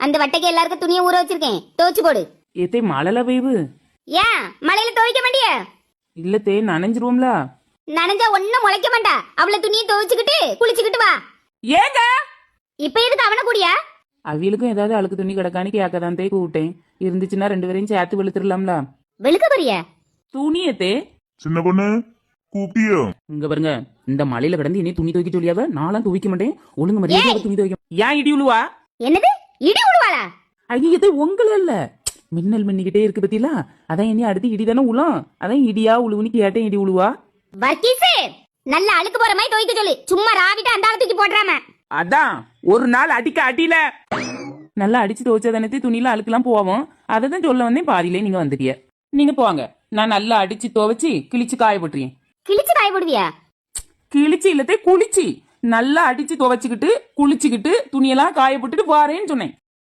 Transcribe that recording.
அந்த வட்டைக்கு எல்லாருக்கும் துணியை ஊற வச்சிருக்கேன், துவைச்சு போடு. ஏத்தே மழைல பெய்வு. ஏன் மழையில துவைக்க மாட்டியா? இல்லத்தே நனைஞ்சிருவோம்ல. நனைஞ்சா ஒண்ணும் முளைக்க மாட்டா. அவள துணியை துவைச்சுக்கிட்டு குளிச்சுக்கிட்டு வா. ஏங்க இப்ப எதுக்கு அவன கூடியா? அவியலுக்கும் ஏதாவது அழுக்கு துணி கிடக்கான்னு கேட்கதான் தே கூப்பிட்டேன். இருந்துச்சுன்னா 2 பேரையும் சேர்த்து வெளுத்துடலாம்ல. வெளுக்க போறியா? துணியத்தே சின்ன பொண்ணு கூப்பிட்டியோ? இங்க பாருங்க, இந்த மழையில கிடந்து இனி துணி துவைக்க சொல்லியாவ. நானும் துவைக்க மாட்டேன். ஒழுங்கு மரியாதை துணி துவைக்க. ஏன் இடி உழுவா? என்னது இடி உழுவாளா? ஐயத்தை உங்கள இல்ல, மின்னல் மின்னிக்கிட்டே இருக்கு பத்தியா. அதான் இனி அடுத்து இடி தானே உழும். அதான் இடியா உழுவுன்னு கேட்டேன். இடி உழுவா? வர்க்கீஸ் நல்ல அழுக்கு போற மாதிரி துவைக்க சொல்லு. சும்மா ராவிட்டு அந்த ஆள தூக்கி போடுறாம. அதான் ஒரு நாள் அடிக்க அடியில நல்லா அடிச்சு துவைச்சா தானே துணியில அழுக்கெல்லாம் போவோம். அதை தான் சொல்ல வந்தேன். பாதியிலே நீங்க வந்துட்டிய. நீங்க போவாங்க, நான் நல்லா அடிச்சு துவைச்சு கிழிச்சு காய போட்டுறேன். கிழிச்சு காய போடுவியா? கிழிச்சு இல்லத்தே குளிச்சு நல்லா அடிச்சு துவைச்சுக்கிட்டு குளிச்சுக்கிட்டு துணியெல்லாம் காய போட்டுட்டு வாரேன்னு சொன்னேன்.